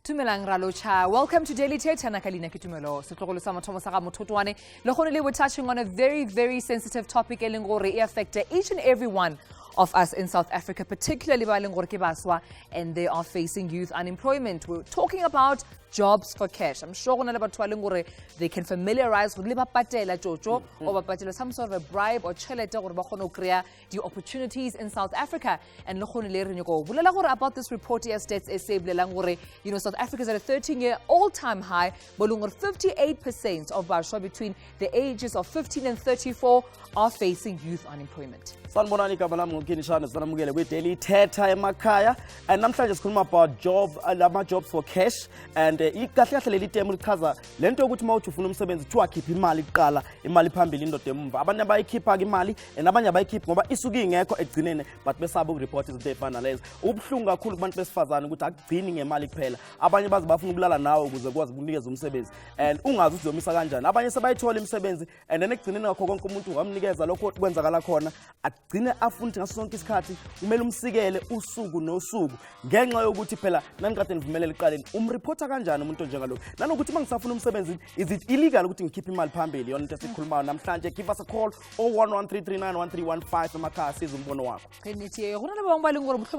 Tumelang Ralocha. Welcome to Daily Tete Nakalina Kitumelo. Sotlogolo sa mathomo sa mototwane. Le khonele we're touching on a very sensitive topic elengore e affect each and every one of us in South Africa, particularly balengore ke baswa, and they are facing youth unemployment. We're talking about jobs for cash. I'm sure they can familiarize with patela jojo or patela some sort of a bribe or chelete or bakhono create the opportunities in South Africa. And about this report states South Africa is at a 13-year all-time high. 58% of Bashwa between the ages of 15 and 34 are facing youth unemployment. Sanibonani igama lami ngoKinishana sanamukele kwi-Daily Tete emakhaya, and namhlanje sikhuluma about jobs for cash, and ikahle kahle leli temu lichaza lento ukuthi mawuthi ufuna umsebenzi kuthiwa khipha imali kuqala, imali phambili indoda emva. Abanye abayikhipha imali and abanye abayikhipha ngoba isuke ingekho egcinene, but besaba ukureport izinto ezifana lezi. Ubuhlungu kakhulu kubantu besifazane ukuthi akugcini ngemali kuphela. Abanye bazi bafuna ukulala nawe ukuze kwazi ukunikeza umsebenzi, and ungazi ukuthi uzomisa kanjani. Abanye sebayithola imisebenzi and then egcinene ngakho konke umuntu ungamnikeza lokho kwenzakala khona, agcine afundi ngaso sonke isikhathi kumele umsikele usuku nosuku ngenxa yokuthi phela nanikade nivumelele iqaleni umreporta kanjani umuntu njengalo. Nanokuthi mangisafuna umsebenzi, is it illegal ukuthi ngikhiphe imali phambili? Yona into esikhulumayo namhlanje. Give us a call 0113391315 emakhaya siza umbono wakho.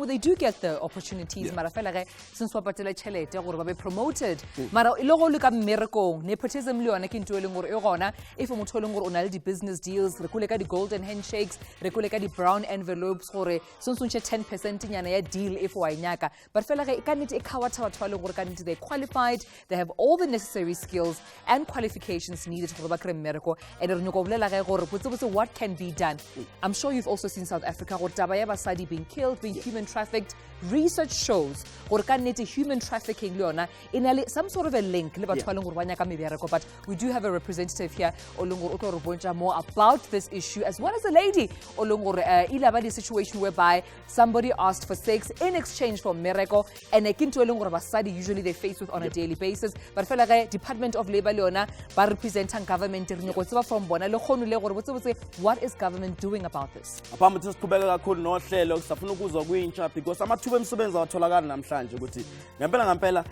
They do get the opportunities, mara fela since wapatela chelete gore ba be promoted. Mara ilogo le ka mmereko nepotism le yona ke ntwe le gore e gona if motho le gore o na le di business deals, re kule ka di golden handshakes, re kule ka di brown envelopes gore sontshe 10% nyana ya deal if wa inyaka. But fela ga ikanite e khawatha batho ba le gore kanite they qualified, they have all the necessary skills and qualifications needed gore ba kre mmereko. And re nyoko bolela ga gore botse what can be done. I'm sure you've also seen South Africa gore taba ya basadi being killed, being human trafficked. Research shows gore kanite human trafficking le yona inale some sort of a link le batho ba le gore ba nyaka mebereko. But we do have a representative here olongore o tlo re bontsha more about this issue, as well as a lady olongore ilaba the situation whereby somebody asked for sex in exchange for miracle, and ekinto olongore basadi usually they face with on a daily basis. But fela ga Department of Labor leona ba representing government re nyoko tseba from bona le khonu le gore botse what is government doing about this? Aphambi ukuthi siqhubeka kakhulu nohlelo sifuna ukuzwa kuyintsha because amathuba emsebenzi awatholakala namhlanje ukuthi ngempela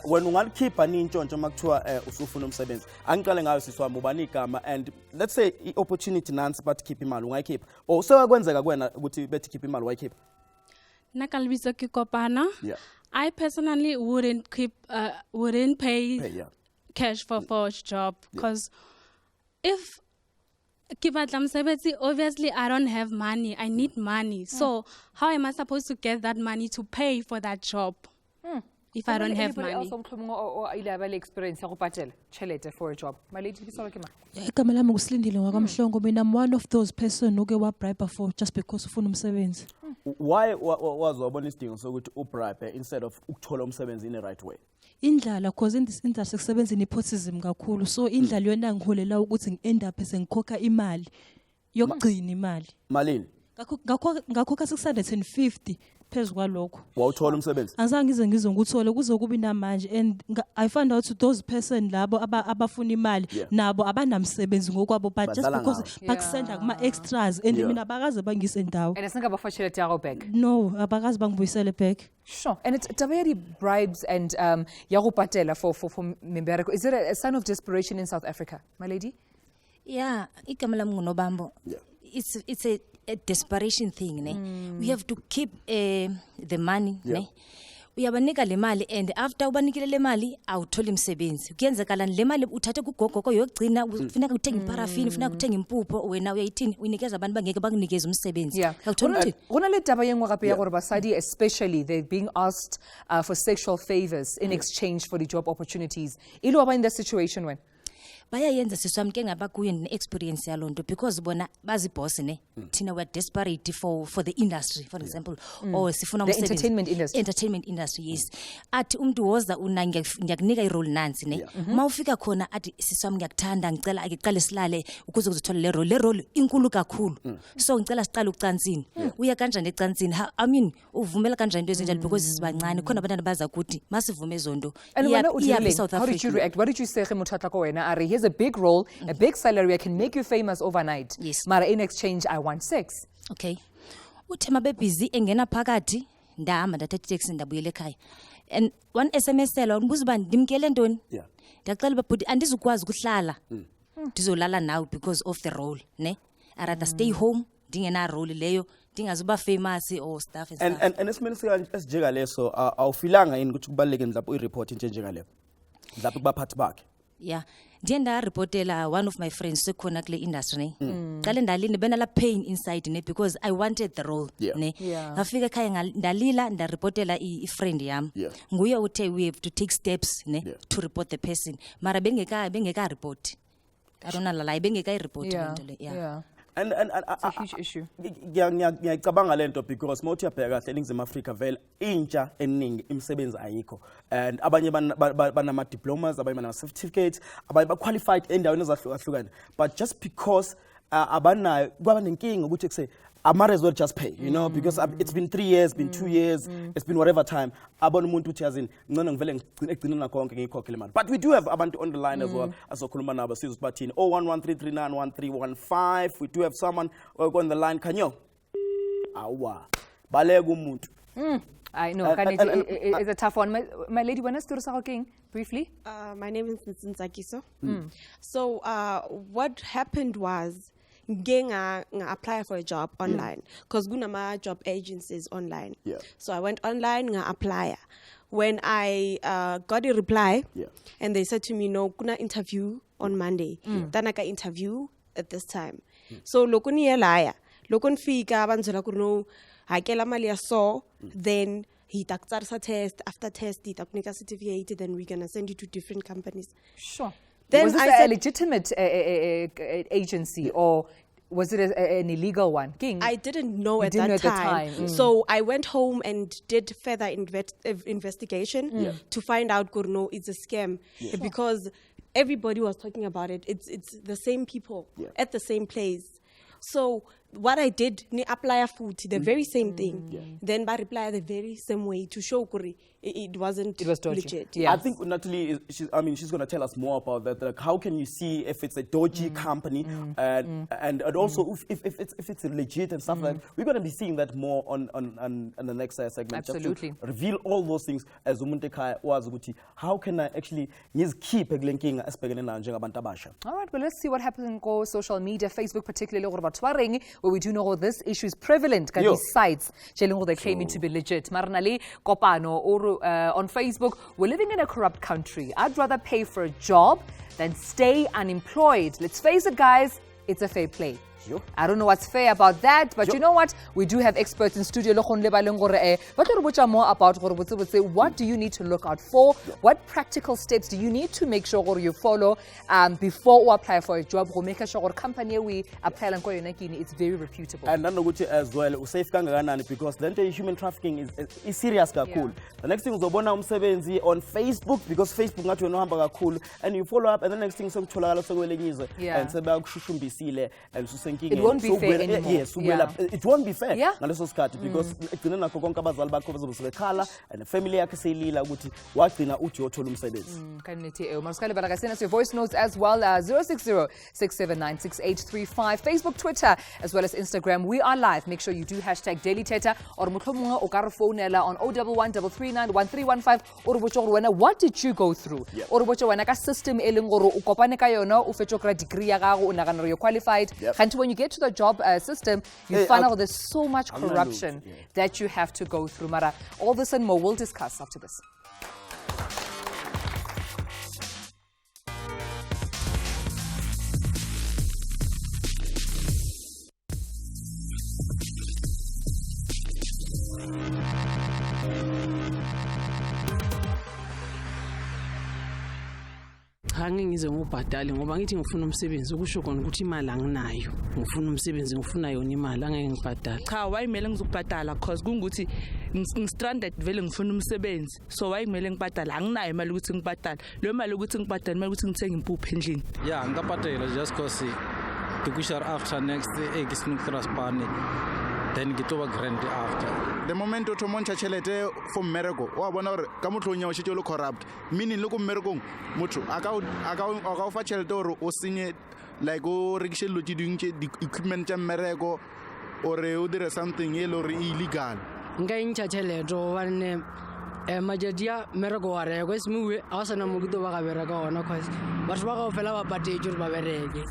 wena ungalikhipha nintshontsho makuthiwa usufuna umsebenzi. Angiqale ngayo siswami ubani igama, and let's say opportunity nansi but keep imali ungayikhipha or sekwenzeka kuwena ukuthi bethi keep imali wayikhipha? Nakalbizo kikopana. I personally wouldn't pay cash for a job because if obviously I don't have money, I need money. So how am I supposed to get that money to pay for that job if I don't have money? Experience for a job. My lady, I'm one of those persons who get bribe for just because of umsebenzi. Why was the so good to bribe instead of ukuthola umsebenzi in the right way? Indlala cause in this industry kusebenza nepotism kakhulu, so indlala yona ngiholela ukuthi ngiend up sengikhokha imali yokugcina imali. Malini? Ngakho 650 phezulu kwalokho. Wawuthola umsebenzi? Azange ngizwe ngikuthole kuze kube namanje, and I found out those person labo abafuna imali nabo abanamsebenzi ngokwabo, but just because bakusenda kuma extras and mina bakaze bangise ndawo. And asinga bafashele tyago back. No, abakaze bangibuyisele back. Sure. And it's tabedi bribes and yago patela for membereko. Is it a sign of desperation in South Africa, my lady? Yeah, ikamela ngunobambo. It's a desperation thing, ne? We have to keep the money, ne? Uyabanika le mali, and after ubanikile le mali awuthola umsebenzi. Kuyenzekala le mali uthathe kugogo yokugcina ufuneka uthenga iparafini, ufuneka uthenga impupho, wena uyayithini uyinikeza abantu bangeke bakunikeze umsebenzi. Gona le taba yengwe gape ya gore basadi especially they're being asked for sexual favors in exchange for the job opportunities. Ilo aba in that situation when bayayenza siswami ke ngabakuye ne-experience yalonto because bona bazi boss ne thina we are desperate for the industry, for example, or sifuna the entertainment industry. Yes, athi umuntu woza una ngiyakunika irole nansi ne mawufika khona athi siswami ngiyakuthanda ngicela aqale silale ukuze uzothola le role inkulu kakhulu, so ngicela siqale ucansini. Uya kanjani ecansini? I mean uvumela kanjani into ezinjalo because sibancane khona abantwana baza kuthi masivume zonto. And how did you react? What did you say Muthatla ko wena ari here's a big role, a big salary, I can make you famous overnight. Yes. Mara in exchange, I want sex. Okay. Uthema be busy engena phakathi ndahamba ndathatha taxi ndabuyela ekhaya. and one SMS elo ngibuza bani ndimkele ntoni Yeah. ndiyacela babhuti andizukwazi ukuhlala ndizolala now because of the role ne I rather stay home ndingena role leyo ndingazuba famous or stuff and stuff. And esimeni esinjeka leso awufilanga yini ukuthi kubaleke mhlawumbe i-report into njengaleyo mhlawumbe kubaphathi bakhe. Yeah, ndiye ndaripotela one of my friends sekhona kule industry ne qale ndalini benala pain inside ne because I wanted the role Yeah. ne Yeah. ngafika ekhaya ndalila ndaripotela i-friend yam Yeah. nguye uthe we have to take steps ne Yeah. to report the person mara bengeka report I don't know la bengeka report Yeah. into le yeah. Yeah. And It's a huge issue. ngiyacabanga lento because mawuthi uyabheka kahle eNingizimu Afrika vele intsha eningi imisebenzi ayikho and abanye banama diplomas abanye banama certificates abanye ba qualified endaweni ezahlukahlukene but just because abanayo kwaba nenkinga ukuthi kuse I might as well just pay, you know, because it's been 3 years, been 2 years, it's been whatever time. Abona umuntu uthi yazini ngcono ngivele ngigcina konke ngikhokhele imali. But we do have abantu on the line as well asokhuluma nabo sizwe bathini 0113391315. We do have someone on the line. Kanyo awa baleka umuntu. I know, it's a tough one. My lady, when I started briefly. My name is Nsinzakiso. So what happened was nga apply for a job online because gunama job agencies online. Yeah. So I went online nga apply. When I got a reply, Yeah. and they said to me, no, kuna interview on Monday. Then I got interview at this time. So lokuni yelaya, lokun fika banzela kuno hakela mali ya so then he taktsarsa test after test he taknika certificate then we're gonna send you to different companies. Sure. Then was this I a said- legitimate agency or was it an illegal one? King? I didn't know You at didn't that know at the time. time. So I went home and did further investigation to find out Kurno it's a scam because everybody was talking about it. It's the same people at the same place. So what I did, ni apply food, the very same thing. Then by reply the very same way to show Kuri it wasn't It was dodgy. legit. Yeah. I think Natalie, she's going to tell us more about that. Like, how can you see if it's a dodgy company and also if it's legit and stuff like that? We're going to be seeing that more on the next segment. Absolutely. Just to reveal all those things as umuntu ekhaya wazi ukuthi how can I actually ngizikhiphe kule nkinga esibhekene nayo njengabantu abasha. All right, well, let's see what happens on social media, Facebook particularly, where we do know this issue is prevalent. Yo. These sites, they're claiming to be legit. Maranali, Kopano, or on Facebook, we're living in a corrupt country. I'd rather pay for a job than stay unemployed. Let's face it, guys, it's a fair play. Yo. I don't know what's fair about that, but you know what? We do have experts in studio. But more about what do you need to look out for? What practical steps do you need to make sure you follow before you apply for a job? Make sure company we apply it's very reputable. And nanokuthi as well safe kangakanani because the human trafficking is serious kakhulu. The next thing uzobona umsebenzi on Facebook because Facebook ngathi wena uhamba kakhulu and you follow up and the next thing sekutholakala sekwelenyize and sebakushushumbisile and It won't be fair anymore. Yes, Yeah. it won't be fair Yeah. ngaleso sikhathi because igcina nakho konke abazali bakho bezobekhala and the family yakhe seyilila ukuthi wagcina uthi uyothola umsebenzi. Send us your voice notes as well. 060-679-6835. Facebook, Twitter, as well as Instagram. We are live. Make sure you do hashtag Daily Teta or Mutlomunga or Karafonela on 011-339-1315 or what did you go through? Or what system elingoro ukopane ka yona ufetokra degree ya gago unagana you're qualified. And when you get to the job system, you find out there's so much corruption that you have to go through. Mara, all this and more we'll discuss after this. Hange ngize ngubhadale ngoba ngithi ngifuna umsebenzi ukusho kona ukuthi imali anginayo ngifuna umsebenzi ngifuna yona imali angeke ngibhadale cha wayimele ngizokubhadala because kungukuthi ngistranded vele ngifuna umsebenzi so wayimele ngibhadala anginayo imali ukuthi ngibhadale lo mali ukuthi ngibhadale imali ukuthi ngithenge impuphu endlini yeah ngikabhadela just cause the after next ekisnik transpane then get over grand after the moment o thomontsha chelete for mmereko wa bona gore ka motlonya o shitse lo corrupt meaning le go mmerekong motho aka o fa chelete gore o senye like o rekishe lo tshedingtse di equipment tsa mmereko or o dire something e le gore illegal nka intšha tšhelete gobane Majority ya mmereko wa reko esimuwe awasana mokito ba ka bereka ona cause batho ba kaofela ba patetse gore ba bereke.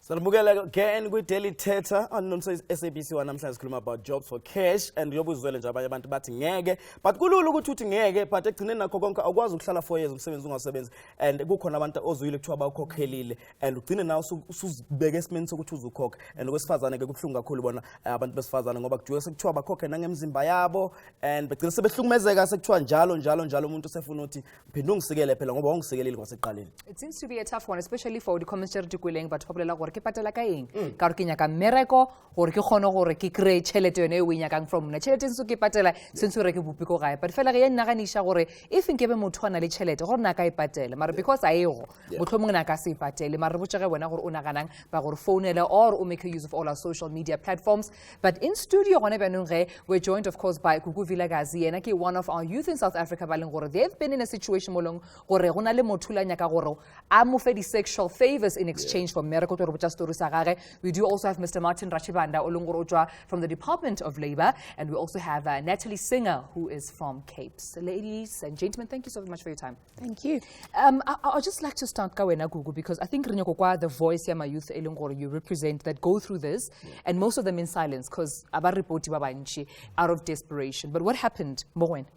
Sanibukela again kwi-Daily Thetha anomsa SABC wanamhlanje sikhuluma about jobs for cash and yobuzwele nje abanye abantu bathi ngeke but kulula ukuthi uthi ngeke but egcineni nakho konke awukwazi ukuhlala 4 years umsebenzi ungasebenzi and kukhona abantu ozuyile kuthiwa bawukhokhelile and ugcine nawe usuzibeka esimeni sokuthi uzukhokha and okwesifazane ke kubhlungu kakhulu bona abantu besifazane ngoba kujike sekuthiwa bakhokhe nangemzimba yabo and begcine sebehlukumezeka sekuthiwa njalo umuntu usefuna ukuthi phinde ungisikele phela ngoba ungisikelile kwaseqaleni. It seems to be a tough one, especially for the comments tse kweleng batho ba bolela gore ke patela ka eng ka re ke nyaka mmereko gore ke kgone gore ke create chelete yone e o nyakang from nna chelete ntse ke patela since re ke bupi ko gae but fela ge ya nnaganisha gore if nkebe motho ana le chelete gore na ka e patela mara because a ego motlhomong na ka se e patele mara re botsege bona gore o naganang ba gore founela or o make use of all our social media platforms. But in studio gone banong ge we're joined of course by Gugu Vilakazi yena ke one of our youth in South Africa ba leng gore they've been in a situation mo long gore gona le motho la nyaka gore a mo fe di sexual favors in exchange for mmereko to re botsa story sa gage. We do also have Mr. Martin Rachibanda Olungorojwa from the Department of Labor, and we also have Natalie Singer, who is from Capes. Ladies and gentlemen, thank you so much for your time. Thank you. I'd just like to start Kawena Gugu because I think Rinyokokwa, the voice of my youth Elungoro you represent that go through this, and most of them in silence because abaripoti babanchi out of desperation. But what happened, Mowen?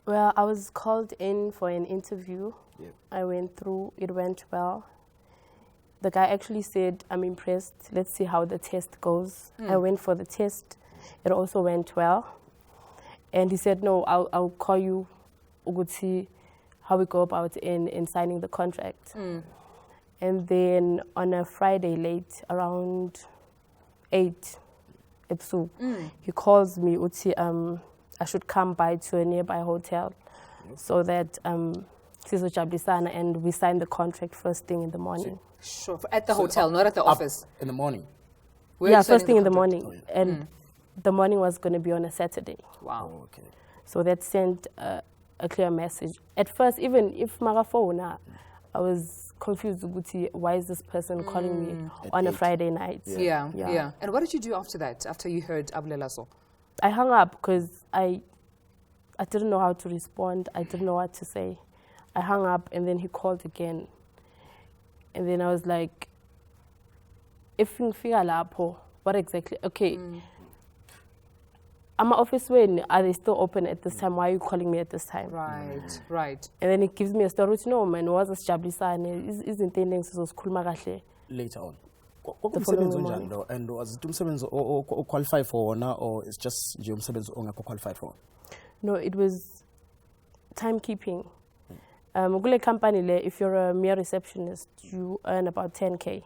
Well, I was called in for an interview. Yeah. I went through, it went well. The guy actually said, I'm impressed, let's see how the test goes. I went for the test, it also went well. And he said, no, I'll call you, we'll see how we go about in signing the contract. And then on a Friday late, around 8, he calls me, Uti, I should come by to a nearby hotel so that Siso Chablisana and we sign the contract first thing in the morning. Sure, at the hotel, not at the office. In the morning? Yeah, first thing in the morning. And the morning was going to be on a Saturday. Wow. Oh, okay. So that sent a clear message. At first, even if Marafona, I was confused, why is this person calling me on a Friday night? Yeah. And what did you do after that, after you heard Abulelaso? I hung up because I didn't know how to respond. I didn't know what to say. I hung up and then he called again. And then I was like, if you figure lapo, what exactly? Okay. I'm office when are they still open at this time? Why are you calling me at this time? Right. And then he gives me a story. No, man, was a Jablisa isn't intending to school later on. And was it umsebenzi or qualified for now, or it's just you qualified for? No, it was timekeeping. Gule company if you're a mere receptionist, you earn about 10K.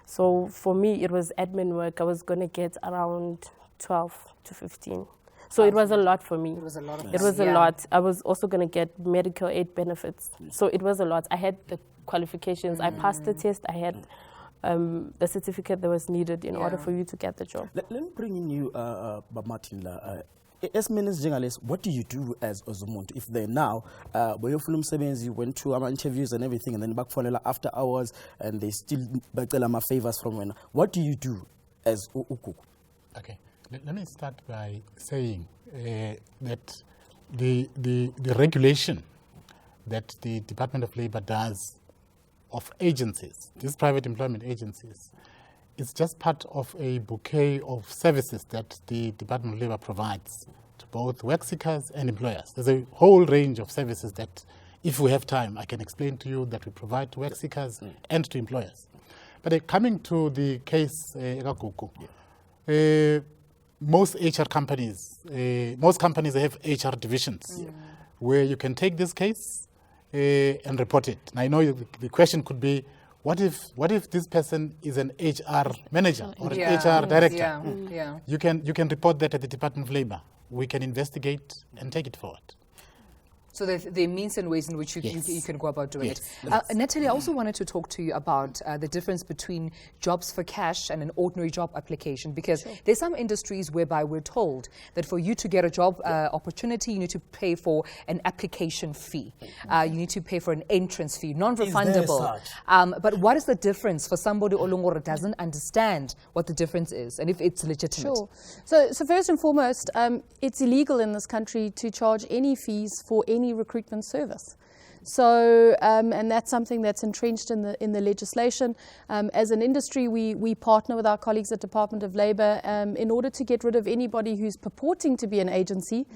So for me, it was admin work. I was gonna get around 12 to 15. So it was a lot for me. It was a lot. It was a lot. I was also gonna get medical aid benefits. So it was a lot. I had the qualifications. I passed the test. I had the certificate that was needed in order for you to get the job. Let me bring in you, Bob Martin. As journalists, what do you do as umuntu if they now, when you film seventies, you went to interviews and everything, and then back for after hours, and they still back favors from when? What do you do as Ukuku? Okay, let me start by saying that the regulation that the Department of Labor does of agencies, these private employment agencies, it's just part of a bouquet of services that the Department of Labor provides to both work seekers and employers. There's a whole range of services that, if we have time, I can explain to you that we provide to work seekers and to employers. But coming to the case, most HR companies, most companies have HR divisions where you can take this case and report it. And I know the question could be, what if this person is an HR manager or an HR director? You can report that at the Department of Labor. We can investigate and take it forward. So there are means and ways in which you can go about doing Yes. it. Natalie, I also wanted to talk to you about the difference between jobs for cash and an ordinary job application, because there's some industries whereby we're told that for you to get a job opportunity, you need to pay for an application fee. You need to pay for an entrance fee, non-refundable. But what is the difference for somebody who doesn't understand what the difference is and if it's legitimate? Sure. So first and foremost, it's illegal in this country to charge any fees for any recruitment service. So, and that's something that's entrenched in the legislation. As an industry, we partner with our colleagues at Department of Labour in order to get rid of anybody who's purporting to be an agency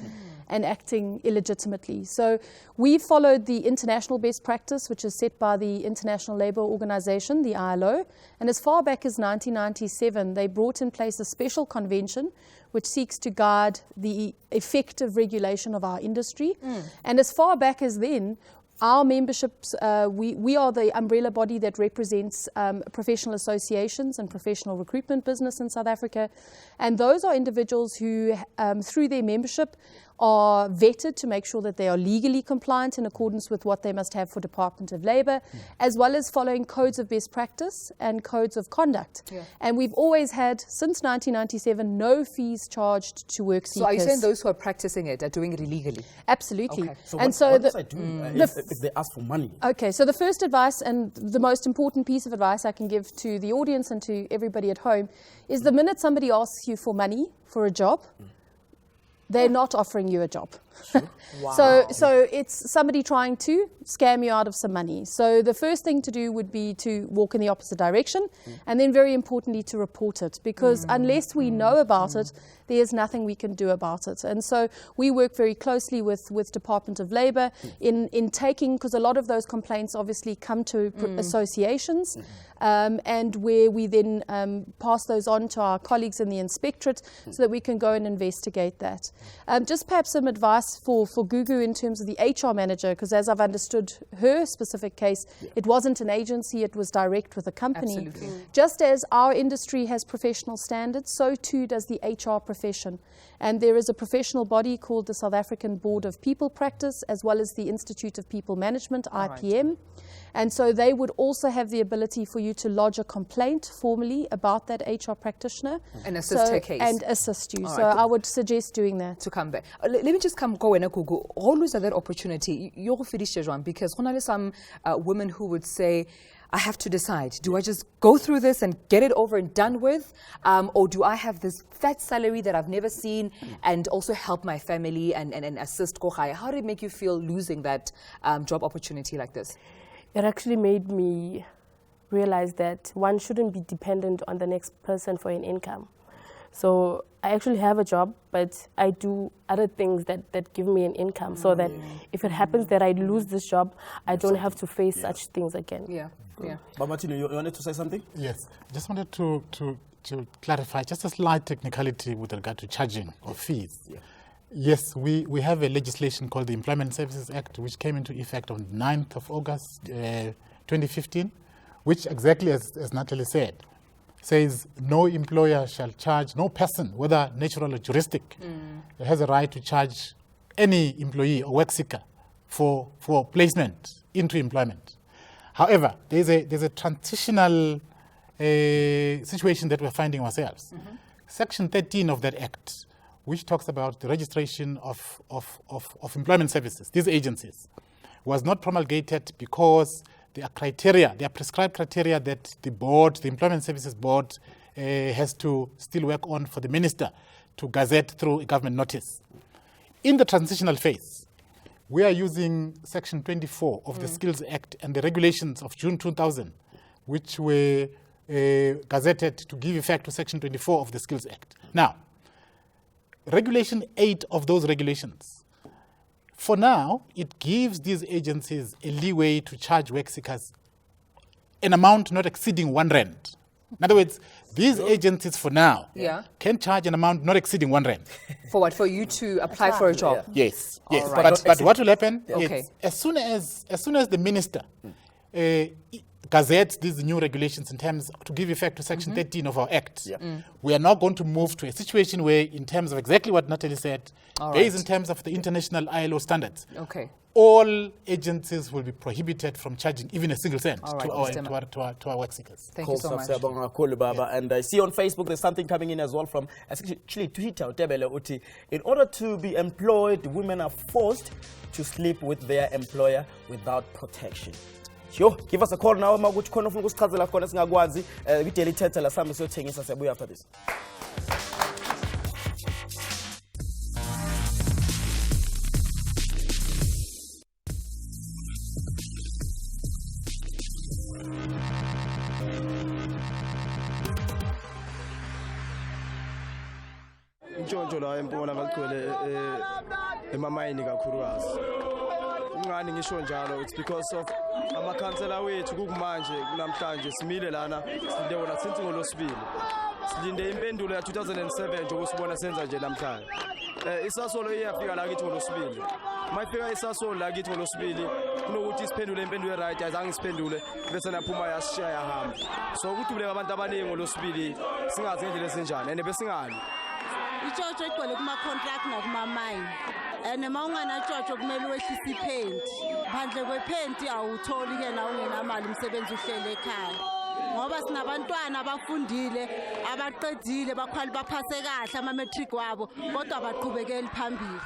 and acting illegitimately. So we followed the international best practice, which is set by the International Labour Organization, the ILO. And as far back as 1997, they brought in place a special convention which seeks to guide the effective regulation of our industry. And as far back as then, our memberships, we are the umbrella body that represents professional associations and professional recruitment business in South Africa. And those are individuals who, through their membership, are vetted to make sure that they are legally compliant in accordance with what they must have for Department of Labour, as well as following codes of best practice and codes of conduct. And we've always had, since 1997, no fees charged to work seekers. So are you saying those who are practicing it are doing it illegally? Absolutely. Okay. So and what, so what the, does I do if they ask for money? Okay, so the first advice and the most important piece of advice I can give to the audience and to everybody at home is the minute somebody asks you for money for a job, they're not offering you a job. So it's somebody trying to scam you out of some money. So the first thing to do would be to walk in the opposite direction, and then very importantly to report it, because unless we know about it, there's nothing we can do about it. And so we work very closely with Department of Labour in taking, because a lot of those complaints obviously come to associations, and where we then pass those on to our colleagues in the inspectorate so that we can go and investigate that. Just perhaps some advice for Gugu in terms of the HR manager, because as I've understood her specific case, it wasn't an agency, it was direct with a company. Absolutely. Just as our industry has professional standards, so too does the HR profession. And there is a professional body called the South African Board of People Practice, as well as the Institute of People Management, IPM. And so they would also have the ability for you to lodge a complaint formally about that HR practitioner. And assist her case. And assist you. All So right. I would suggest doing that. To come back. Let me just go and Google. Always that opportunity. You're finished, because some women who would say, I have to decide, do I just go through this and get it over and done with? Or do I have this fat salary that I've never seen and also help my family and assist Kohai? How did it make you feel losing that job opportunity like this? It actually made me realize that one shouldn't be dependent on the next person for an income. So I actually have a job, but I do other things that give me an income so that if it happens that I lose this job, I don't have to face such things again. Yeah. But Martino, you wanted to say something? Yes, just wanted to clarify just a slight technicality with regard to charging of fees. Yes, we have a legislation called the Employment Services Act, which came into effect on 9th of August 2015, which exactly as Natalie said, says no employer shall charge, no person, whether natural or juristic, has a right to charge any employee or work seeker for placement into employment. However, there's a transitional situation that we're finding ourselves. Section 13 of that act, which talks about the registration of employment services, these agencies, was not promulgated because there are prescribed criteria that the board, the Employment Services Board, has to still work on for the minister to gazette through a government notice. In the transitional phase, we are using Section 24 of the Skills Act and the regulations of June 2000, which were gazetted to give effect to Section 24 of the Skills Act. Now, Regulation 8 of those regulations, for now, it gives these agencies a leeway to charge work seekers an amount not exceeding R1. In other words, these agencies for now can charge an amount not exceeding R1. For what? For you to apply for a job? Yes. Right. But what will happen Okay. is as soon as the minister, the gazette these new regulations in terms to give effect to Section 13 of our Act. We are now going to move to a situation where, in terms of exactly what Natalie said, based in terms of the international ILO standards, all agencies will be prohibited from charging even a single cent to our work seekers. Thank you so much. And I see on Facebook there's something coming in as well from actually Twitter. In order to be employed, women are forced to sleep with their employer without protection. Sure, give us a call now. Maguchi khona ufuna ukusichazela khona singakwazi kwi-Daily Thetha la sami siyothengisa siyabuya after this. Intshontsho la eMpola ngaligcwele emamayini kakhulukazi. Ungani ngisho njalo, it's because of amakhansela wethu kukumanje kunamhlanje simile lana silinde wona since ngolosibili. Silinde impendulo ya 2007 nje ukusibona senza nje namhlanje. Isasolo iyafika la kithi ngolosibili. Mayifika isasolo la kithi ngolosibili kunokuthi isiphendule impendulo eright azange siphendule bese naphuma yashiya yahamba. So ukuthi ule abantu abaningi ngolosibili singazi ngendlela esenjani ene besingani. Ichocho igcwele kuma-contract nakuma-mine and mawungana chocho kumele wehlise iphenti phandle kwephenti awutholi-ke na ungenamali umsebenzi uhlele ekhaya ngoba sinabantwana abafundile abaqedile baphase kahle ama-matric wabo kodwa baqhubekeli phambili.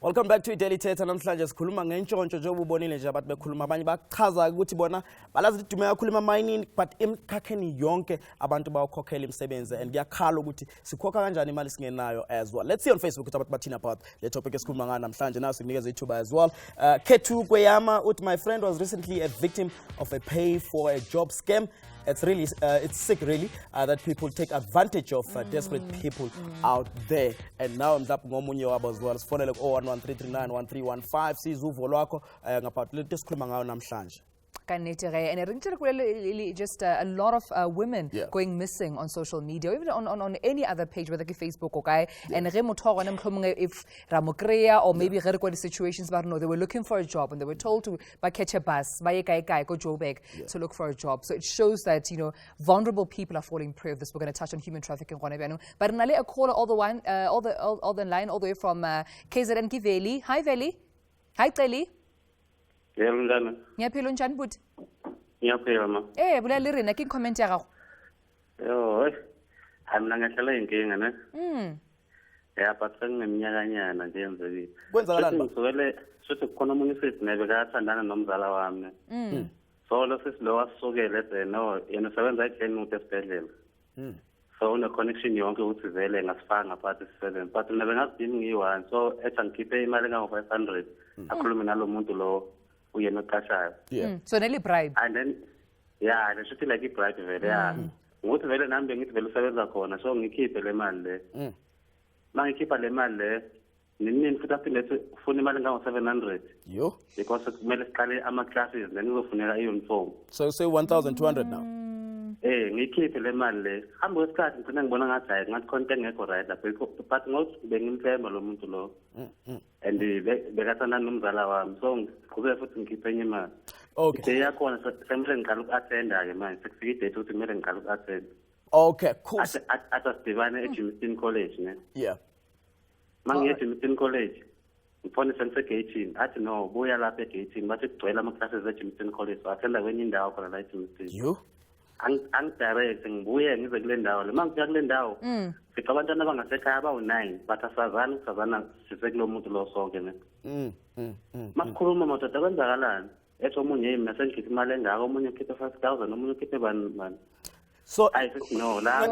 Welcome back to Daily Thetha. Namhlanje sikhuluma ngentshontsho njengoba ubonile nje abantu bekhuluma abanye bachaza ukuthi bona balazi idume kakhulu emining but emkhakheni yonke abantu bawukhokhela imisebenzi and kuyakhala ukuthi sikhokha kanjani imali singenayo as well. Let's see on Facebook ukuthi abantu bathina about le topic esikhuluma ngayo namhlanje naso sikunikeza ithuba as well. Kethu Kweyama uthi my friend was recently a victim of a pay for a job scam. It's really, it's sick really that people take advantage of desperate people out there. And now I'm up ngomunye wabo as well. Sifone like 0113391315 sizuvo lwakho ngaphakathi lento esikhuluma ngayo namhlanje. And just a lot of women going missing on social media, or even on any other page, whether it's Facebook or and if Ramokrea or maybe situations, but no, they were looking for a job and they were told to catch a bus, go Joburg to look for a job. So it shows that vulnerable people are falling prey of this. We're going to touch on human trafficking. But Nale, a caller all the line all the way from KZN Valley. Hi Valley. Hi Teli. Ngiyaphila unjani buti? Ngiyaphila ma. Bulala irina ke comment ya gago. Mina ngahlala inkinga ne. But sengiminyakanyana nje yenzekile. Kwenzakalani? Ngizwele futhi khona umuntu sithi naye bekathandana nomzala wami. So lo sisi lo wasukele no yena usebenza eClinic esibhedlela. So une connection yonke ukuthi vele ngasifanga phakathi sisebenza. But mina bengasidimi ngiyi-1 so ethi angikhiphe imali engango-500 akhulume nalomuntu lo uyena oqashayo. So neli bribe. And then le should like bribe vele ngokuthi vele nami bengithi vele usebenza khona so ngikhiphe le mali le. Mangikhipha le mali le nini futhi aphinde ufuna imali engango-700 because kumele siqale ama-classes then kuzofuneka i-uniform. So say 1,200 now. Ngikhiphe le mali le hamba kwesikhathi ngigcina ngibona ngathi hayi ngathi content ngekho right but ngokuthi bengimthemba lo muntu lo and bekathandana nomzala wami so ngiqhubeke futhi ngikhiphe enye imali. Day yakhona semele ngiqala uku-attenda-ke manje sekufika idate ukuthi kumele ngiqala uku-attenda. Okay, cool. Asasidibane eJimston College ne. Mangiye eJimston College ngifone sengisegeyithini athi no buya lapha egeyithini bathi kugcwele ama-classes eJimston College so athenda kwenye indawo khona la eJimston. Angidirect ngibuye ngize kule ndawo le mangifika kule ndawo fika abantwana abangasekhaya abawu-9 but asazana sisekulo muntu lo sonke ne. Masikhuluma madoda kwenzakalani ethi omunye yimi nasengikhiphe imali engako omunye ukhiphe 5,000 omunye ukhiphe bani. So no la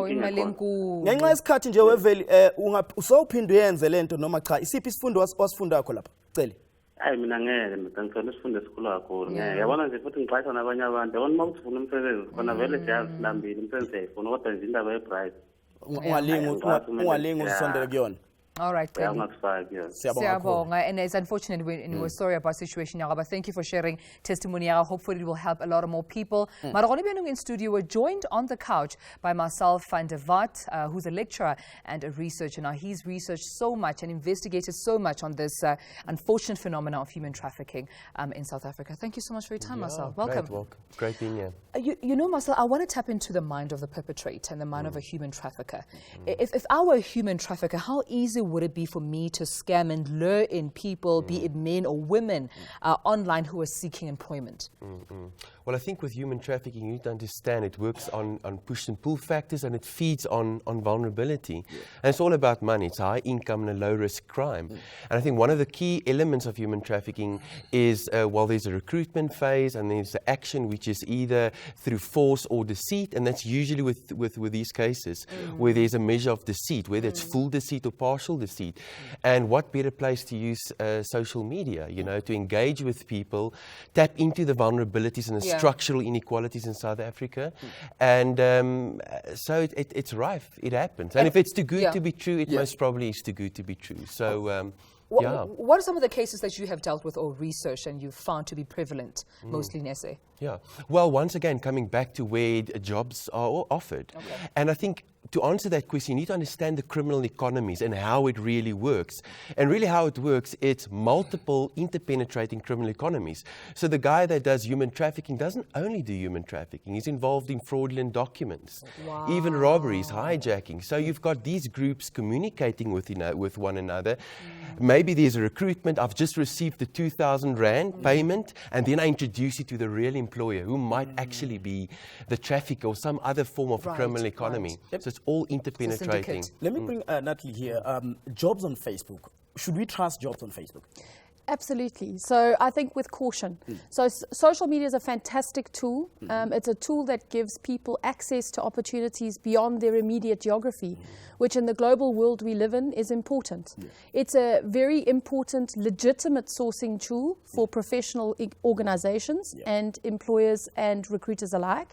imali enkulu. Ngenxa yesikhathi nje weveli usawuphinde uyenze lento noma cha isiphi isifundo wasifunda yakho lapha cele. Mina ngeke ngicela isifundo esikhulu kakhulu ngeke yabona nje futhi ngixhayisa nabanye abantu yabona uma ufuna umsebenzi khona vele siyasilambile umsebenzi uyayifuna kodwa nje indaba ye-bribe ungalingi usondele kuyona. All right, Yeah, Penny. yeah. Siyabonga. And it's unfortunate and we're sorry about the situation, but thank you for sharing testimony. Hopefully it will help a lot of more people. Maragoni Benung in studio, we're joined on the couch by Marcel van der Walt, who's a lecturer and a researcher. Now, he's researched so much and investigated so much on this unfortunate phenomenon of human trafficking in South Africa. Thank you so much for your time, Marcel. Welcome. Great being here. You know, Marcel, I want to tap into the mind of the perpetrator and the mind of a human trafficker. If I were a human trafficker, how easy would it be for me to scam and lure in people, be it men or women, online who are seeking employment? Well, I think with human trafficking, you need to understand it works on push and pull factors, and it feeds on vulnerability. And it's all about money. It's a high income and a low risk crime. And I think one of the key elements of human trafficking is, well, there's a recruitment phase and there's the action, which is either through force or deceit. And that's usually with these cases where there's a measure of deceit, whether it's full deceit or partial deceit. And what better place to use social media, you know, to engage with people, tap into the vulnerabilities and the structural inequalities in South Africa. And so it's rife. It happens. And if it's too good to be true, it most probably is too good to be true. So, what are some of the cases that you have dealt with or researched and you've found to be prevalent, mostly in SA? Yeah. Well, once again, coming back to where jobs are offered. And I think to answer that question, you need to understand the criminal economies and how it really works. And really how it works, it's multiple interpenetrating criminal economies. So the guy that does human trafficking doesn't only do human trafficking. He's involved in fraudulent documents, even robberies, hijacking. So you've got these groups communicating with one another. Maybe there's a recruitment. I've just received the 2,000 Rand payment, and then I introduce you to the real employer who might actually be the trafficker or some other form of criminal economy. So it's all interpenetrating. Let me bring Natalie here. Jobs on Facebook. Should we trust jobs on Facebook? Absolutely. So I think with caution. So social media is a fantastic tool. It's a tool that gives people access to opportunities beyond their immediate geography, which in the global world we live in is important. It's a very important, legitimate sourcing tool for professional organizations and employers and recruiters alike.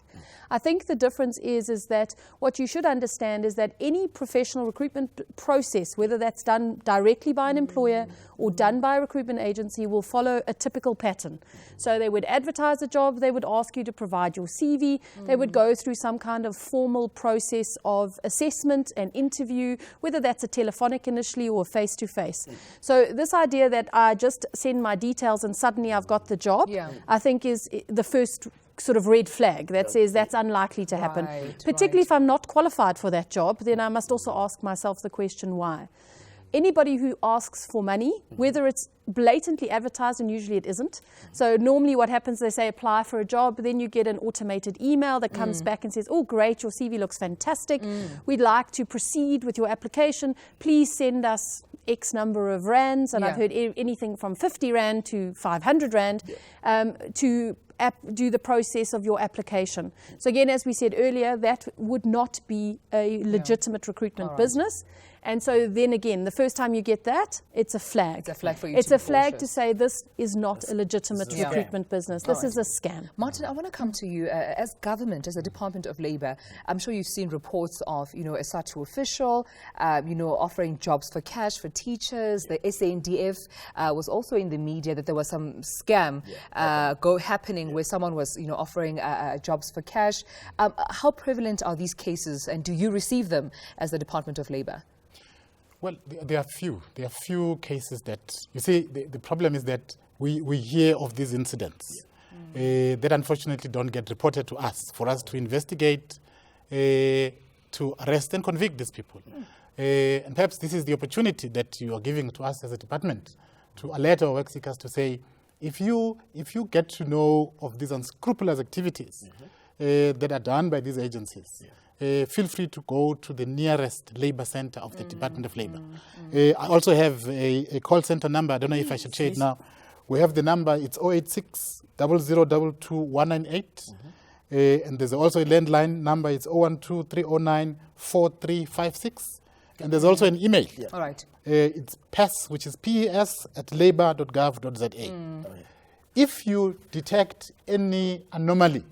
I think the difference is that what you should understand is that any professional recruitment process, whether that's done directly by an employer or done by a recruitment agency, will follow a typical pattern. So they would advertise a job, they would ask you to provide your CV, they would go through some kind of formal process of assessment and interview, whether that's a telephonic initially or face-to-face. So this idea that I just send my details and suddenly I've got the job, I think is the first sort of red flag that says that's unlikely to happen. Particularly if I'm not qualified for that job, then I must also ask myself the question why. Anybody who asks for money, whether it's blatantly advertised, and usually it isn't. So normally what happens, they say apply for a job, then you get an automated email that comes back and says, oh great, your CV looks fantastic. We'd like to proceed with your application. Please send us X number of rands. And I've heard anything from 50 Rand to 500 Rand to do the process of your application. So again, as we said earlier, that would not be a legitimate recruitment business. And so then again, the first time you get that, it's a flag. It's a flag for you It's to a flag cautious. to say this is not a legitimate recruitment business. This is a scam. Martin, I want to come to you. As government, as a Department of Labour, I'm sure you've seen reports of, a SATU official, offering jobs for cash for teachers. The SANDF was also in the media that there was some scam happening where someone was, offering jobs for cash. How prevalent are these cases, and do you receive them as the Department of Labour? Well, there are few. There are few cases that, you see, the problem is that we hear of these incidents that unfortunately don't get reported to us, for us to investigate, to arrest and convict these people. And perhaps this is the opportunity that you are giving to us as a department to alert our work seekers to say, if you get to know of these unscrupulous activities that are done by these agencies, feel free to go to the nearest labor center of the Department of Labor. I also have a call center number. I don't know if I should share it now. We have the number. It's 086 0022 198. And there's also a landline number. It's 012 309 4356. And there's also an email. All right. It's PES, which is pes@labour.gov.za. If you detect any anomaly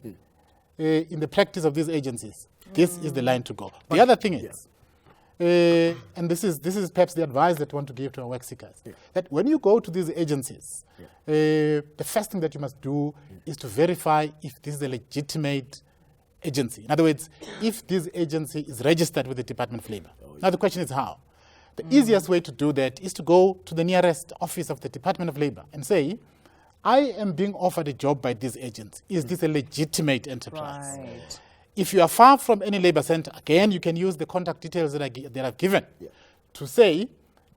in the practice of these agencies, this is the line to go. The other thing is, and this is perhaps the advice that we want to give to our work seekers, that when you go to these agencies, the first thing that you must do is to verify if this is a legitimate agency. In other words, if this agency is registered with the Department of Labor. Now the question is how? The easiest way to do that is to go to the nearest office of the Department of Labor and say, I am being offered a job by this agency. Is this a legitimate enterprise? Right. If you are far from any labor center, again, you can use the contact details that I've given to say,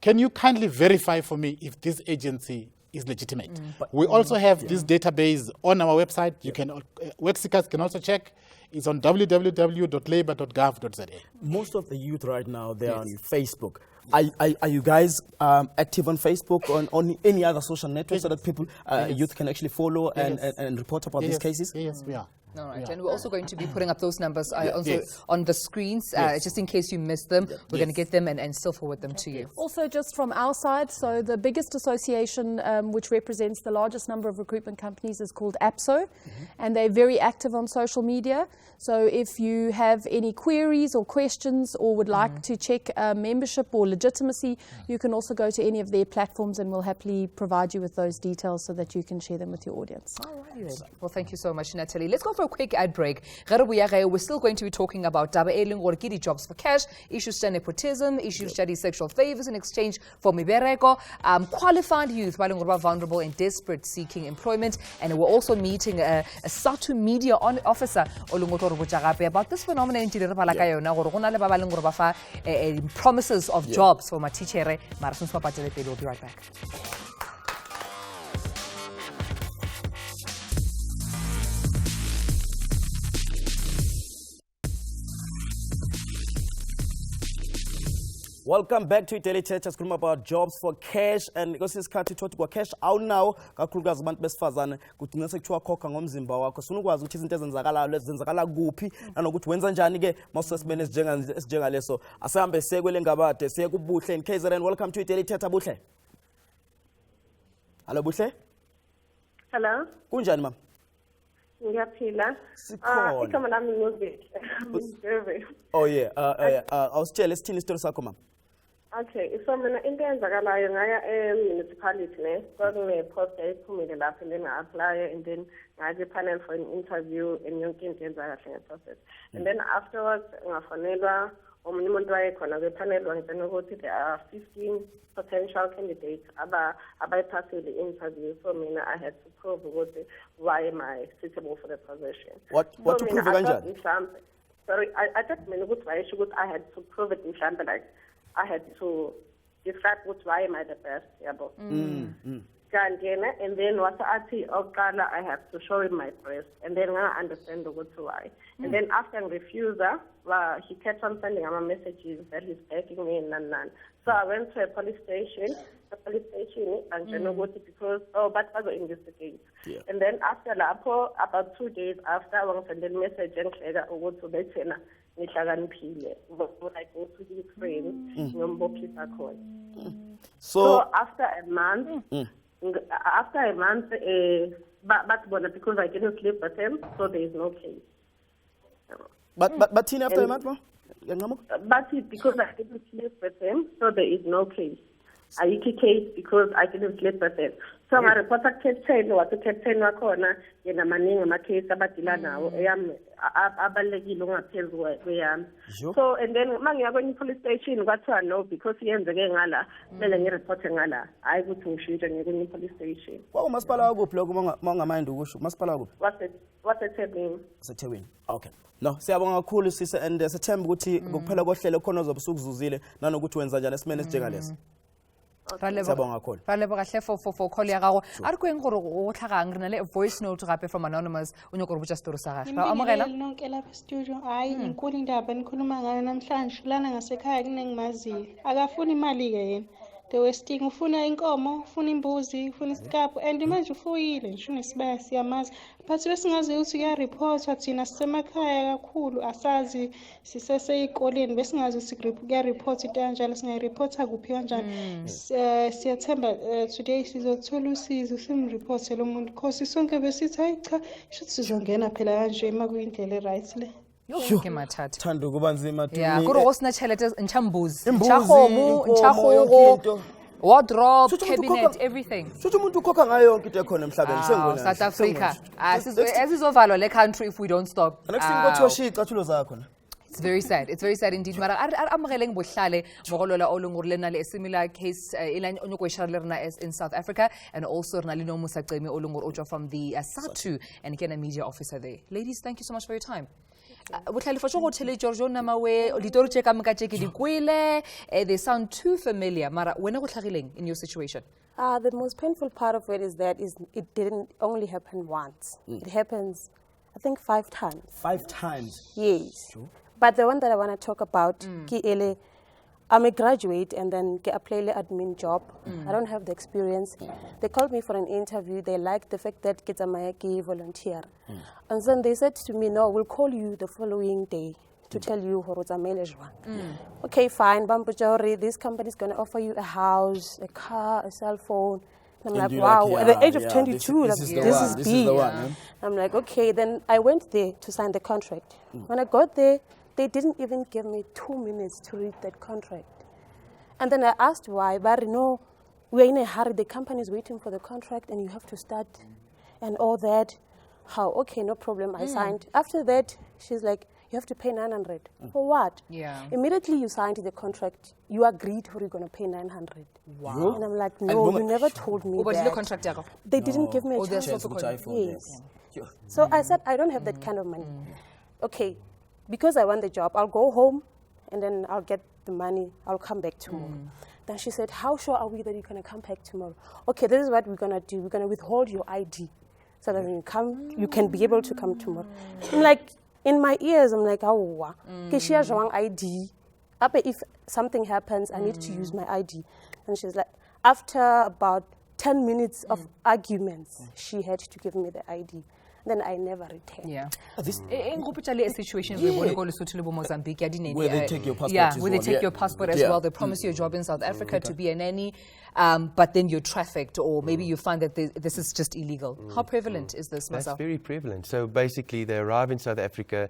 can you kindly verify for me if this agency is legitimate? We also have this database on our website. You can, work seekers can also check. It's on www.labor.gov.za. Most of the youth right now, they're on Facebook. Are you guys active on Facebook or on any other social networks so that people, youth can actually follow and report about these cases? Yes, we are. All right, and we're also going to be putting up those numbers also on the screens, just in case you missed them. We're going to get them and still forward them to you. Also, just from our side, so the biggest association which represents the largest number of recruitment companies is called APSO, and they're very active on social media. So if you have any queries or questions or would like to check membership or legitimacy, you can also go to any of their platforms and we'll happily provide you with those details so that you can share them with your audience. All right. Well, thank you so much, Natalie. Let's go for a quick ad break. We're still going to be talking about jobs for cash, issues to nepotism, issues to sexual favors in exchange for mibereko, qualified youth, vulnerable and desperate seeking employment. And we're also meeting a SATU media officer about this phenomenon promises of jobs for matichere. We'll be right back. Welcome back to Daily Chat. Sikhuluma about jobs for cash, and because isikhathi thothi kwa cash awunawo kakhulukazi abantu besifazane kudinga sekuthiwa khokha ngomzimba wakho. Sifuna ukwazi ukuthi izinto ezenzakalayo zenzakala kuphi nanokuthi wenza njani ke mawusesimene esinjengaleso. Asihambe sekwele ngabade siye kuBuhle in KZN. Welcome to Daily Chat Buhle. Hello Buhle. Hello. Kunjani mama? Ngiyaphila. Sikhona. Igama lami nguZive. Oh yeah. Awusitshele sithini isitori sakho mama? Okay, so mina into eyenzakalayo ngaya municipality ne kwakune post ephumile lapho and then apply and then ngaje panel for an interview and yonke into yenza kahle ngeprocess. And then afterwards ngafonelwa omunye umuntu wayekhona kwepanel wangitshela ukuthi there are 15 potential candidates abayiphassile the interview, so mina I had to prove ukuthi why am I suitable for the position. What to prove kanjani? Sorry, I thought mina ukuthi I had to prove it mhlambe, like I had to describe why am I the best, yabo. And then what I have to show him my breast, and then I understand why. And then after I refused, he kept on sending my messages that he's begging me and. So I went to a police station. The police station and because but I will investigate. Yeah. And then after that, about 2 days after, I want to send a message and say that I go to the channel. When I go to his friends, so after a month, but because I didn't sleep with him, so there is no case. But after a month, but because I didn't sleep with him, so there is no case. I case because I didn't sleep with him. So my reporter captain was the captain wakona yena maningi amacase abadila nawo abalekile ongaphezulu. So and then mangiya kwenye police station kwathiwa no because yenzeke ngala kumele ngireporte ngala hayi ukuthi ngishintshe ngekwenye police station. Umasipala wakuphi lokho mangamind ukusho umasipala wakuphi? Wasethekwini. Wasethekwini. Okay. No, siyabonga kakhulu sise and sethemba ukuthi ngokuphela kohlelo khona uzobe usukuzuzile nanokuthi wenza njani esimene esinjengalesi. Siyabonga kakhulu. Raleboga hle for call ya gago. A re kweng gore o tlhagang re na le voice note gape from anonymous o nyaka go botsa story sa gagwe. Ba amogela. Nonke lapha studio hayi inkulu indaba nikhuluma ngayo namhlanje lana ngasekhaya kunengimaziyo. Akafuni imali ke yena. The Westing ufuna inkomo, ufuna imbuzi, ufuna isikapu and manje ufuyile ngisho nesibaya siyamazi. But besingaze uthi ya report thina sisemakhaya kakhulu asazi siseseyikoleni besingaze sigrip report into kanjalo singayireporta kuphi kanjani. Siyathemba today sizothola usizo simreporte lo muntu because sonke besithi hayi cha shothi sizongena phela kanje ema kuyindlela right le. Yo, ke mathata. Thando kuba nzima tu. Yeah, kuri go sna tšhelete ntšha mbuzi, Imbuzi, ntšha kgomo, ntšha inkomo, yonke kgogo, into. wardrobe, Shuthi umuntu cabinet, ukhokha- everything. Shuthi umuntu ukhokha ngayo yonke into ekhona emhlabeni. Sengibona. South Africa. Asizovalwa le country if we don't stop. Next thing kuthiwa shiya icathulo zakho na. It's very sad. It's very sad indeed. Mara amogeleng bohlale mogolola o leng gore le na le a similar case ela onyo go share le rena in South Africa, and also rena le no Musaqemi o leng gore o tswa from the SATU and again a media officer there. Ladies, thank you so much for your time. Bohlale fa go tshele Giorgio Namawe ditori tse ka mka tse ke di kwele, they sound too familiar. Mara wena go tlhagileng in your situation? The most painful part of it is that it didn't only happen once. It happens, I think, 5 times. 5 times? Yes. Sure. But the one that I want to talk about, I'm a graduate and then I play the admin job. I don't have the experience. They called me for an interview. They liked the fact that Kitsamayaki volunteer. And then they said to me, no, we'll call you the following day to tell you Horoza Melejwa. Okay, fine. Bambujori, this company is going to offer you a house, a car, a cell phone. I'm like, wow, at the age of 22, this is big. I'm like, okay, then I went there to sign the contract. When I got there, they didn't even give me 2 minutes to read that contract. And then I asked why, but no, we're in a hurry, the company is waiting for the contract and you have to start and all that. How? Okay, no problem, I signed. After that, she's like, you have to pay 900. For what? Yeah. Immediately you signed the contract, you agreed for you're going to pay 900. Wow. And I'm like, no, you never told me that. The contract They didn't give me a chance. Yes. So I said, I don't have that kind of money. Okay, because I want the job, I'll go home and then I'll get the money, I'll come back tomorrow. Then she said, how sure are we that you're going to come back tomorrow? Okay, this is what we're going to do. We're going to withhold your ID so that when you come, you can be able to come tomorrow. I'm like, in my ears, I'm like, oh, ID. If something happens, I need to use my ID. And she's like, after about 10 minutes of arguments, she had to give me the ID. Then I never returned. Yeah. In a situation where Mozambique, where they take your passport yeah, where they take your passport as well. They promise you a job in South Africa to be a nanny, but then you're trafficked, or maybe you find that this is just illegal. How prevalent is this, Marcel? That's very prevalent. So basically, they arrive in South Africa,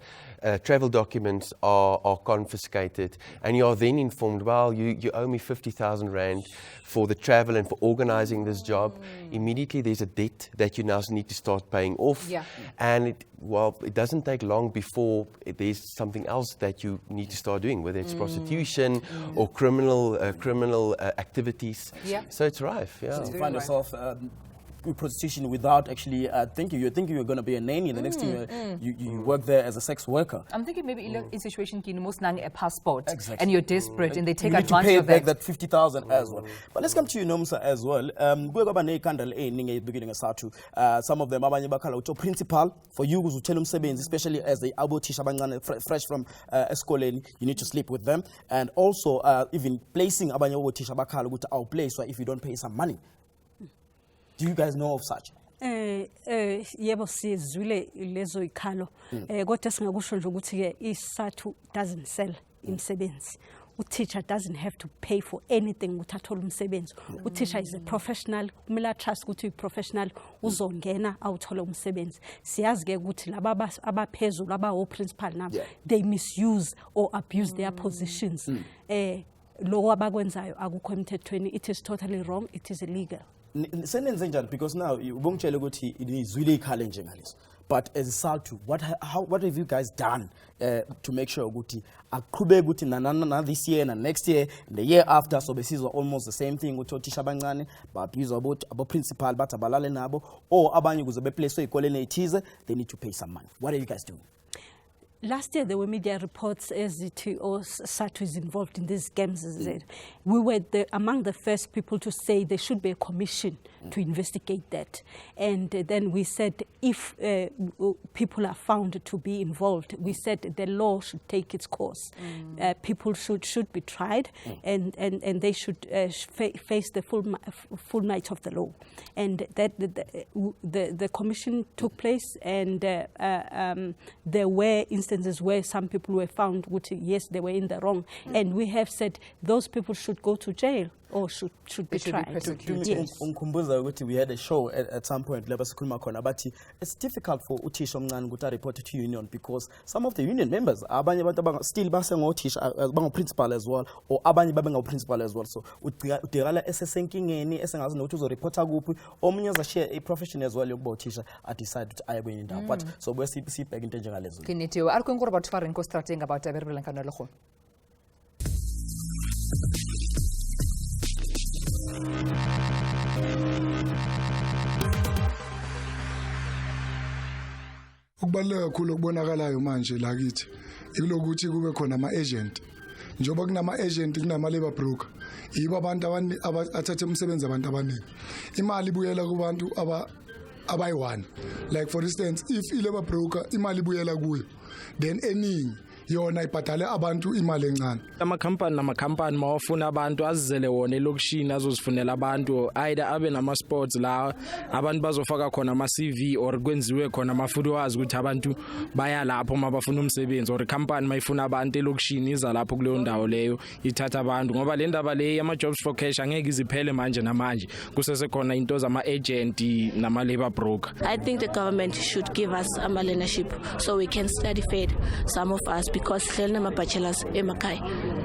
travel documents are confiscated, and you are then informed, well, you owe me 50,000 Rand for the travel and for organizing this job. Immediately, there's a debt that you now need to start paying off. Yeah. And it doesn't take long before there's something else that you need to start doing, whether it's prostitution or criminal activities. Yeah. So it's rife. Yeah. So you find yourself prostitution without actually thinking. You're thinking you're going to be a nanny, and the next thing you work there as a sex worker. I'm thinking maybe in situation you most nang a passport, exactly. and you're desperate, and they take you need advantage to pay of back that. that 50,000 as well. But let's come to you, Nomsa, as well. Beginning of SATU. Some of them abanye bakhala uto principal for you who tell them especially as they abo tisha abancane fresh from eskoleni, you need to sleep with them, and also even placing abanye abo tisha bakhala ukuthi our place if you don't pay some money. Do you guys know of such? Yebo sizwile lezo ikhalo kodwa singakusho nje ukuthi ke iSATU doesn't sell imsebenzi. Teacher doesn't have to pay for anything ukuthi athole umsebenzi. Teacher is a professional, kumele trust ukuthi professional uzongena awuthole umsebenzi. Siyazi ke ukuthi laba abaphezulu aba principal nabo they misuse or abuse their positions. Lo abakwenzayo akukho emthethweni. It is totally wrong, it is illegal. Because now ubongitshela ukuthi izwile ikhale njengalesi, but as SATU, what have you guys done to make sure ukuthi aqhubeke ukuthi na this year and next year and the year after so besizwa almost the same thing ukuthi othisha abancane ba abuse abo principal bathi abalale nabo, or abanye kuze be place ezikoleni ethize they need to pay some money? What are you guys doing? Last year, there were media reports as SATU is involved in these scams. We were among the first people to say there should be a commission to investigate that. And then we said if people are found to be involved, we said the law should take its course. People should be tried and they should face the full might of the law. And that the commission took place, and there were instances where some people were found, which yes, they were in the wrong. And we have said those people should go to jail or should be should be tried. persecuted. Yes. ungikhumbuza ukuthi we had a show at some point lapha sikhuluma khona bathi it's difficult for uthisha omncane ukuthi report to union because some of the union members abanye abantu still basengothisha bango-principal as well or abanye babengawo-principal as well, so udekala esesenkingeni esengazi nokuthi uzoreporta kuphi, omunye uzashare i-profession as well yokuba uthisha adecide ukuthi aye kwenye indawo but so buye sibheke into enjengalezo. ke nnete a re kweng gore batho ba reng ko strateng about aberebelankano le kgone ukubaluleka kakhulu okubonakalayo manje la kithi ikulokuthi kube khona ama-agent njengoba kunama-agent kunama-labor broker yibo abantu athathe umsebenzi abantu abaningi imali ibuyela kubantu abayi-one like for instance if i-labor broker imali ibuyela kuyo then eningi yona ibhadale abantu imali encane. Amakhampani namakhampani mawafuna abantu azizele wona elokishini azozifunela abantu either abe nama-sports la abantu bazofaka khona ama-CV or kwenziwe khona amafudo wazi ukuthi abantu baya lapho mabafuna umsebenzi or ikhampani mayifuna abantu elokishini iza lapho kuleyo ndawo leyo ithatha abantu ngoba le ndaba le ama-jobs for cash angeke iziphele manje namanje kusesekhona into zama-agent nama-labor broker. I think the government should give us ama-learnership so we can study fed, some of us, because hlelna ama-bachelors emakhaya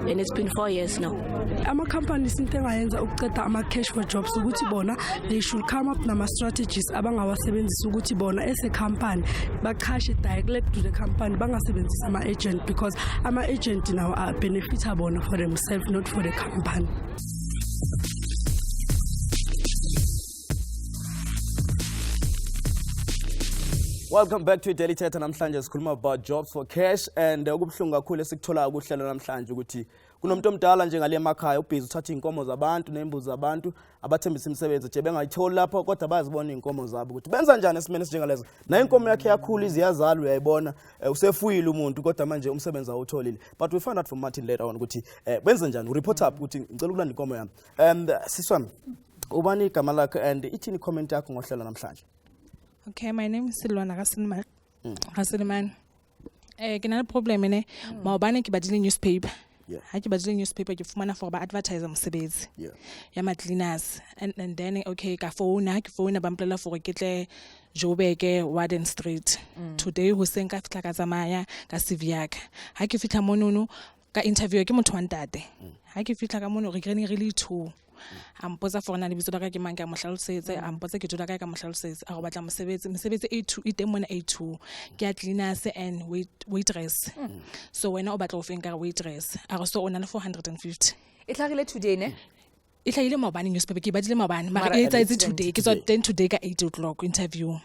and it's been 4 years now. Ama-companies into engayenza ukuqeda ama-cash for jobs ukuthi bona they should come up nama-strategies abangawasebenzisa ukuthi bona as a company bachashe direct to the company bangasebenzisa ama-agent because ama-agent now are benefita bona for themselves not for the company. Welcome back to Daily Thetha. Namhlanje sikhuluma about jobs for cash and okubuhlungu kakhulu esikuthola kuhlelo namhlanje ukuthi kunomuntu omdala njengale emakhaya ubhizi uthatha inkomo zabantu nembuzi zabantu abathembisa imisebenzi nje bengayithola lapho kodwa bazibona inkomo zabo ukuthi benza njani esimene sinjengalezo na inkomo yakhe yakhulu iziyazala uyayibona usefuyile umuntu kodwa manje umsebenzi awutholile but we found out from Martin later on ukuthi benza njani report up ukuthi ngicela ukulanda inkomo yami and siswami ubani igama lakho and ithini comment yakho ngohlelo namhlanje. Okay, my name is Silwana Hasiliman. Ke na le problem ne maobane ke badile newspaper. Ha ke badile newspaper ke fumana for ba advertiser mosebetsi. Ya ma cleaners and then okay ka phone ha ke phone ba mplela for ke tle Joburg Warden Street. Today ho senka fitla ka tsamaya ka CV yaka. Ha ke fitla monono ka interview ke motho wa ntate. Ha ke fitla ka mono re green really two. Ampoza for na lebitso la ka ke mang ka mohlalosetse ampoza ke dula ka mohlalosetse a go batla mosebetsi A2 e teng mona A2 ke a cleaners and waitress so wena o batla o feng ka waitress a go so ona le 450 e tlagile today ne e tlagile maobane newspaper ke badile maobane mara e tsaitse today ke tswa then today ka 8 o'clock interview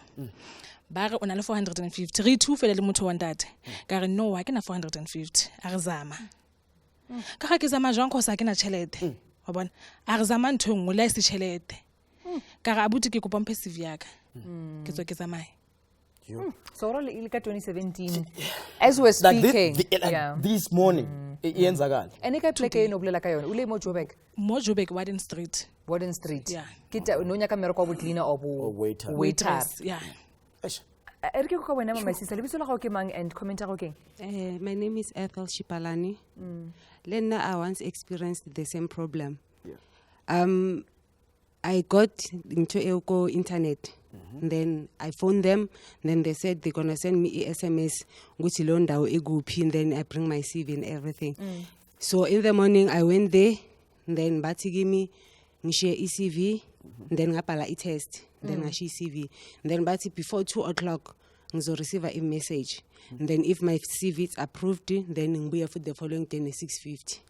ba re ona le 450 re two fela le motho wa ntate ka re no wa ke na 450 a re zama ka ga ke zama jwang go sa ke na chelete wa bona a re zama ntho engwe le se chelete ka ga abuti ke kopa mphe CV yaka ke tswa ke tsamaye so ro le ka 2017 as we're speaking this morning iyenzakala ene ka pleke eno bolela ka yona ule mo Joburg Warden Street yeah kita no nya ka mereko wa cleaner obo waiters yeah Erke go ka wena mama sisa lebitso la go ke mang and commenter go keng my name is Ethel Shipalani. Lena, I once experienced the same problem. I got into Elko internet. And then I phoned them. Then they said they're gonna send me a SMS. And then I bring my CV and everything. So in the morning I went there. And then Bati gave me share ECV. Then ngapala a test. Then I share CV. Then Bati before 2 o'clock. Ngizo receive a message. And then if my CV is approved, then we have the following day 650.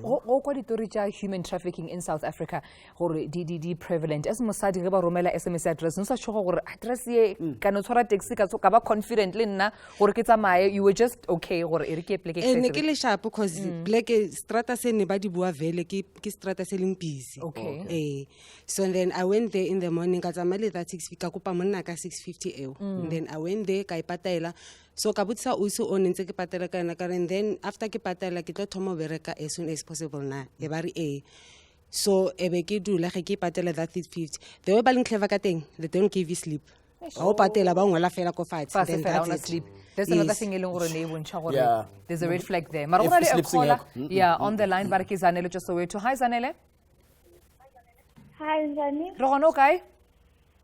Go kwa ditori tsa human trafficking in South Africa gore di prevalent as mosadi re ba romela SMS address no sa tsho gore address ye kana tshwara taxi ka ba confident le nna gore ke tsamaye you were just okay gore e re ke application ne ke le sharp because black strata se ne ba di bua vele ke strata se leng busy okay so then I went there in the morning ka tsamaya that 650 ka kopa monna ka 650 eo and then I went there ka ipatela so ka butsa o se o nentse ke patela ka nna ka and then after ke patela ke tlo thoma bereka as soon as possible na e ba re so ebe ke dula ge ke patela that 650 the way ba leng clever ka teng they don't give you sleep o patela ba ngola fela ko fatshe then that's sleep there's another thing eleng gore ne bontsha gore there's a red flag there mara gona le a caller on the line ba re ke Zanele just so to hi Zanele Hi, Njani. Rono okay?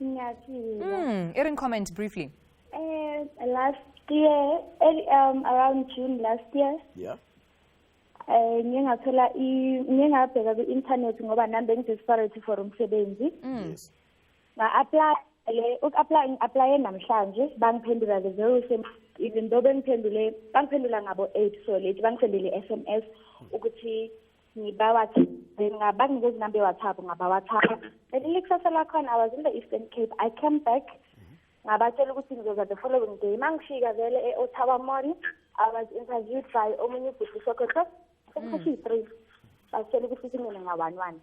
Ngiyaphila. Erin, comment briefly. Last year, around June last year, Yeah. ngiyabheka ku-internet ngoba nambe ngidesperate for umsebenzi. Yes. Ngi-aplaye namhlanje bangiphendula the very same, even though bangiphendula ngabo 8 so late bangiphendule SMS ukuthi ngibawa banginikeza inamba ye-WhatsApp ngaba-WhatsApp. Elikusasa lakhona I was in the Eastern Cape. I came back ngabatshela ukuthi ngizoza the following day. Mangifika vele e-Ottawa Mall, I was interviewed by omunye ubhuti Sokoto. Sekhathi 3. Basitshela ukuthi singene nga-1-1.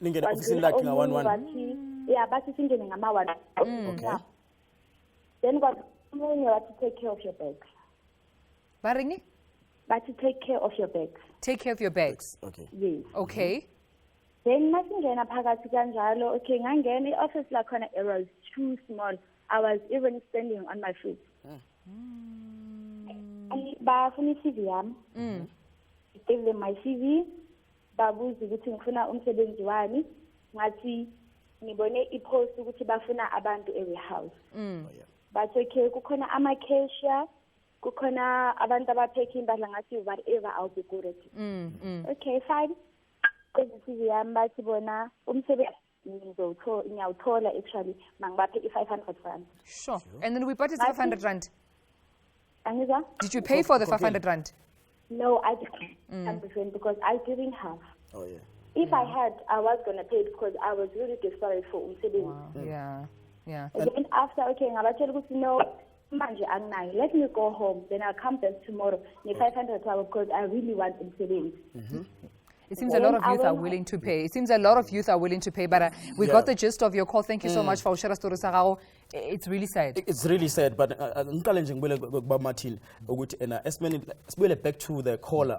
Ningene ofisini lakhe nga-1-1. Yeah, bathi singene ngama-1. Okay. Then omunye wathi take care of your bags. Baringi? Bathi take care of your bags. Take care of your bags. Okay. Yes. Okay. Then masingena phakathi kanjalo, okay, ngangena i-office lakhona it was too small. I was even standing on my feet. Bafuna i-CV yami. I gave them my CV. Babuza ukuthi ngifuna umsebenzi wani. Ngathi ngibone i-post ukuthi bafuna abantu e-warehouse. Bathi okay, kukhona ama-cashier, kukhona abantu abaphekha impahla ngathi whatever, I'll be good at it. Okay, fine. I-CV yami bathi bona umsebenzi ngiyawuthola actually mangibaphe i-500 rand. Sure. And then we bought it 500 rand. Angizwa? Did you pay for the 500 rand? No, I didn't because I didn't have. Oh yeah. If I had, I was gonna pay because I was really desperate for umsebenzi. Yeah. Yeah. And then after, okay, ngabatshela ukuthi no, manje anginayo. Let me go home. Then I'll come back tomorrow. Ne-500 because I really want umsebenzi. It seems a lot of youth are willing to pay. It seems a lot of youth are willing to pay, but we got the gist of your call. Thank you so much for sharing story Sagao. It's really sad. It's really sad, but ngiqale ngibele kuba Martin ukuthi sibuyele back to the caller.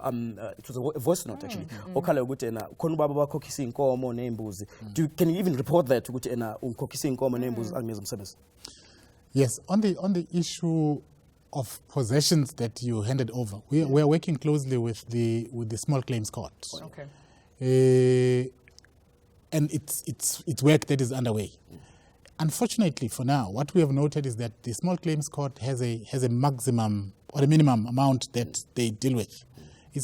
It was a voice note actually. Okhala ukuthi khona ubaba bakhokhisa inkomo nembuzi. Can you even report that ukuthi ukhokhisa inkomo nembuzi angeza umsebenzi? Yes, on the issue of possessions that you handed over, we are working closely with the small claims court. Okay. And it's work that is underway. Unfortunately, for now, what we have noted is that the small claims court has a maximum or a minimum amount that they deal with,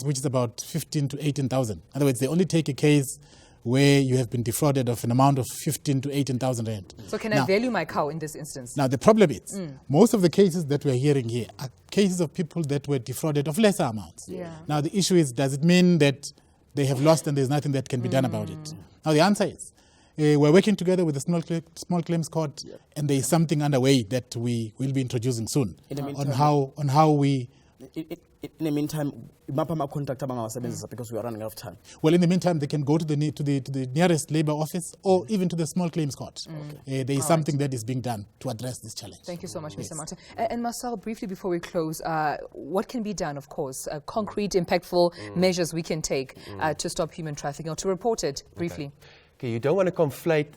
which is about 15 to 18,000. In other words, they only take a case where you have been defrauded of an amount of 15 to 18,000 rand. So can I value my cow in this instance? Now the problem is, most of the cases that we are hearing here are cases of people that were defrauded of lesser amounts. Yeah. Now the issue is, does it mean that they have lost and there's nothing that can be done about it? Now the answer is, we're working together with the small claims court, and there is something underway that we will be introducing soon on how we. In the meantime, because we are running out of time. Well, in the meantime, they can go to the nearest labor office or even to the small claims court. There is something that is being done to address this challenge. Thank you so much, Mr. Martin. And Marcel, briefly before we close, what can be done, of course, concrete, impactful measures we can take to stop human trafficking or to report it briefly? Okay, you don't want to conflate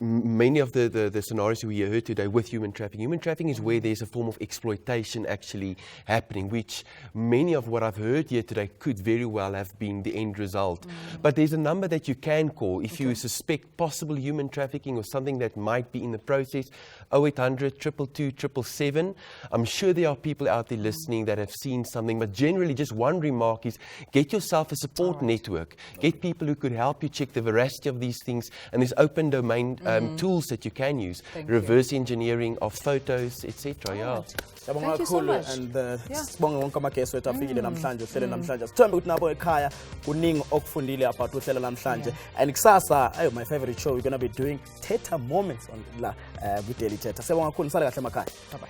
many of the scenarios we heard today with human trafficking. Human trafficking is where there's a form of exploitation actually happening, which many of what I've heard here today could very well have been the end result. But there's a number that you can call if you suspect possible human trafficking or something that might be in the process. 0800 222 777. I'm sure there are people out there listening that have seen something, but generally just one remark is get yourself a support network. Get people who could help you check the veracity of these things. And there's open domain tools that you can use. Reverse engineering of photos, etc. Yeah. Thank you so much. And sibonge wonke amaguest wethu afikile namhlanje uhlele namhlanje. Sithembe ukuthi nabo ekhaya kuningi okufundile about uhlelo namhlanje. And kusasa, my favorite show, we're going to be doing Teta Moments on la with Daily Teta. Sibonge kakhulu, nisale kahle emakhaya. Bye bye.